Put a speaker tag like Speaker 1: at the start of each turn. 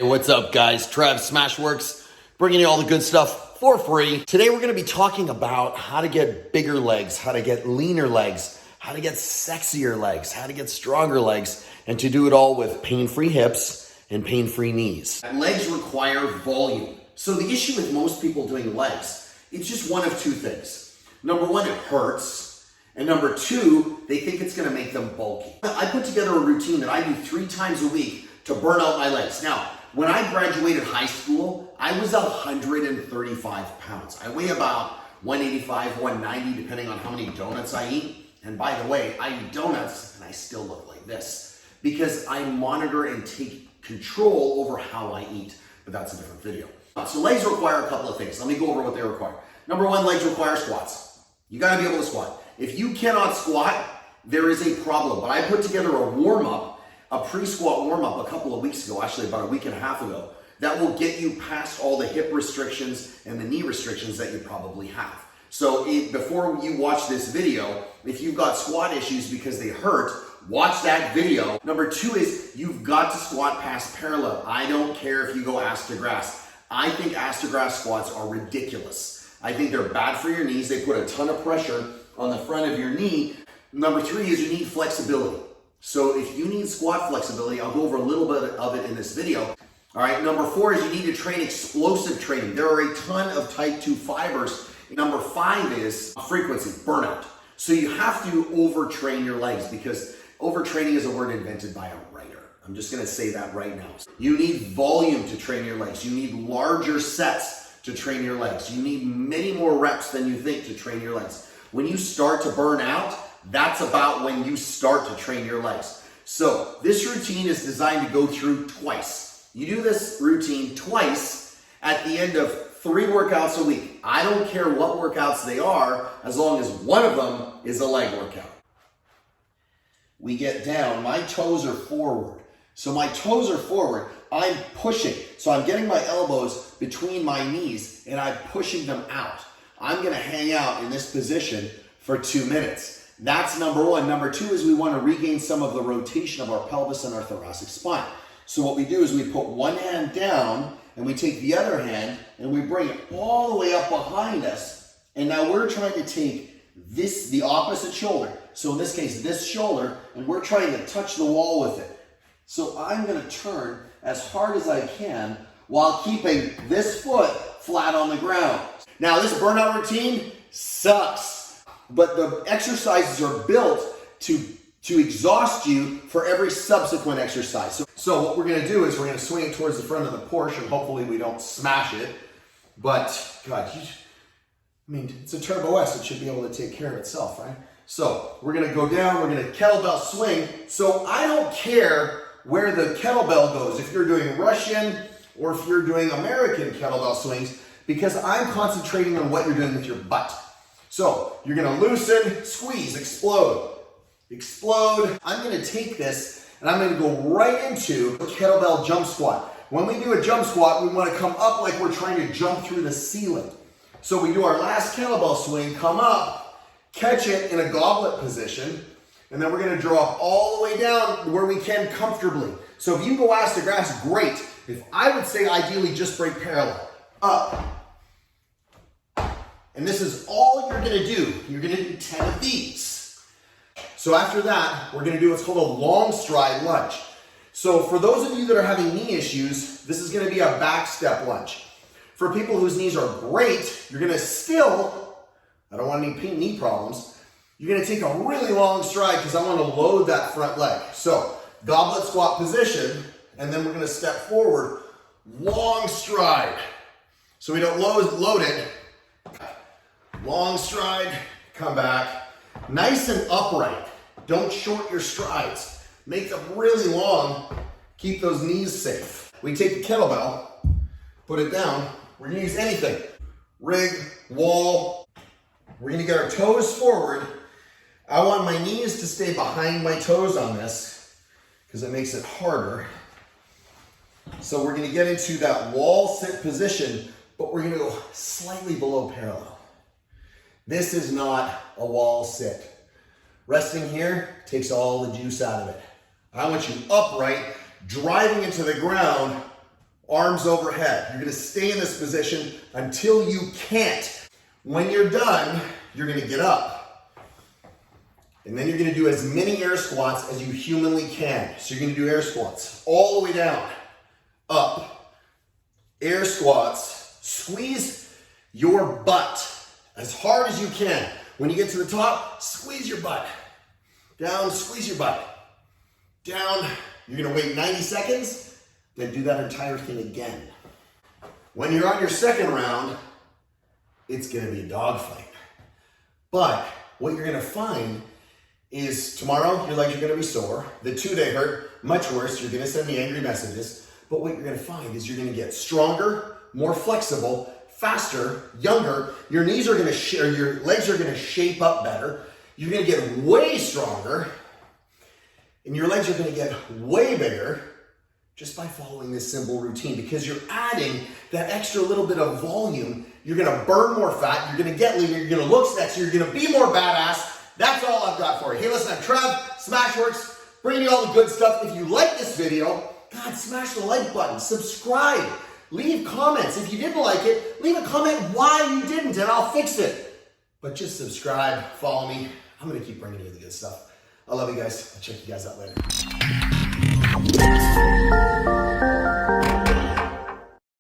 Speaker 1: Hey, what's up guys? Trev, SmashweRx, bringing you all the good stuff for free. Today we're gonna be talking about how to get bigger legs, how to get leaner legs, how to get sexier legs, how to get stronger legs, and to do it all with pain-free hips and pain-free knees. Legs require volume. So the issue with most people doing legs, it's just one of two things. Number one, it hurts. And number two, they think it's gonna make them bulky. I put together a routine that I do 3 times a week to burn out my legs. Now, when I graduated high school, I was 135 pounds. I weigh about 185, 190, depending on how many donuts I eat. And by the way, I eat donuts and I still look like this because I monitor and take control over how I eat. But that's a different video. So legs require a couple of things. Let me go over what they require. Number one, legs require squats. You gotta be able to squat. If you cannot squat, there is a problem. But I put together a warm-up, a pre-squat warm-up a couple of weeks ago, actually about a week and a half ago, that will get you past all the hip restrictions and the knee restrictions that you probably have. So before you watch this video, if you've got squat issues because they hurt, watch that video. Number two is you've got to squat past parallel. I don't care if you go ass to grass. I think ass to grass squats are ridiculous. I think they're bad for your knees. They put a ton of pressure on the front of your knee. Number three is you need flexibility. So if you need squat flexibility, I'll go over a little bit of it in this video. All right, number four is you need to train explosive training. There are a ton of type 2 fibers. Number 5 is frequency, burnout. So you have to overtrain your legs because overtraining is a word invented by a writer. I'm just gonna say that right now. You need volume to train your legs. You need larger sets to train your legs. You need many more reps than you think to train your legs. When you start to burn out, that's about when you start to train your legs. So this routine is designed to go through twice. You do this routine twice at the end of 3 workouts a week. I don't care what workouts they are, as long as one of them is a leg workout. We get down, my toes are forward. So my toes are forward, I'm pushing. So I'm getting my elbows between my knees and I'm pushing them out. I'm gonna hang out in this position for 2 minutes. That's number one. Number two is we want to regain some of the rotation of our pelvis and our thoracic spine. So what we do is we put one hand down and we take the other hand and we bring it all the way up behind us. And now we're trying to take the opposite shoulder. So in this case, this shoulder, and we're trying to touch the wall with it. So I'm going to turn as hard as I can while keeping this foot flat on the ground. Now this burnout routine sucks. But the exercises are built to exhaust you for every subsequent exercise. So what we're gonna do is we're gonna swing it towards the front of the Porsche and hopefully we don't smash it. But God, it's a Turbo S, it should be able to take care of itself, right? So we're gonna go down, we're gonna kettlebell swing. So I don't care where the kettlebell goes, if you're doing Russian or if you're doing American kettlebell swings, because I'm concentrating on what you're doing with your butt. So you're gonna loosen, squeeze, explode, explode. I'm gonna take this and I'm gonna go right into a kettlebell jump squat. When we do a jump squat, we wanna come up like we're trying to jump through the ceiling. So we do our last kettlebell swing, come up, catch it in a goblet position, and then we're gonna drop all the way down where we can comfortably. So if you go ass to grass, great. If I would say ideally just break parallel, up. And this is all you're gonna do. You're gonna do 10 of these. So after that, we're gonna do what's called a long stride lunge. So for those of you that are having knee issues, this is gonna be a back step lunge. For people whose knees are great, you're gonna still, I don't want any knee problems, you're gonna take a really long stride because I wanna load that front leg. So goblet squat position, and then we're gonna step forward, long stride. So we don't load it. Long stride, come back. Nice and upright. Don't short your strides. Make them really long. Keep those knees safe. We take the kettlebell, put it down. We're gonna use anything. Rig, wall. We're gonna get our toes forward. I want my knees to stay behind my toes on this because it makes it harder. So we're gonna get into that wall sit position, but we're gonna go slightly below parallel. This is not a wall sit. Resting here takes all the juice out of it. I want you upright, driving into the ground arms overhead. You're gonna stay in this position until you can't. When you're done, you're gonna get up. And then you're gonna do as many air squats as you humanly can. So you're gonna do air squats all the way down, up, air squats. Squeeze your butt as hard as you can. When you get to the top, squeeze your butt. Down, squeeze your butt. Down, you're gonna wait 90 seconds, then do that entire thing again. When you're on your second round, it's gonna be a dogfight. But what you're gonna find is tomorrow, your legs are gonna be sore. The 2 they hurt, much worse. You're gonna send me angry messages. But what you're gonna find is you're gonna get stronger, more flexible, faster, younger. Your knees are gonna, your legs are gonna shape up better. You're gonna get way stronger. And your legs are gonna get way bigger just by following this simple routine, because you're adding that extra little bit of volume. You're gonna burn more fat, you're gonna get leaner, you're gonna look sexier, you're gonna be more badass. That's all I've got for you. Hey, listen, I'm Trev, SmashweRx, bringing you all the good stuff. If you like this video, God, smash the like button, subscribe, leave comments. If you didn't like it, leave a comment why you didn't, and I'll fix it. But just subscribe, follow me. I'm gonna keep bringing you the good stuff. I love you guys. I'll check you guys out later.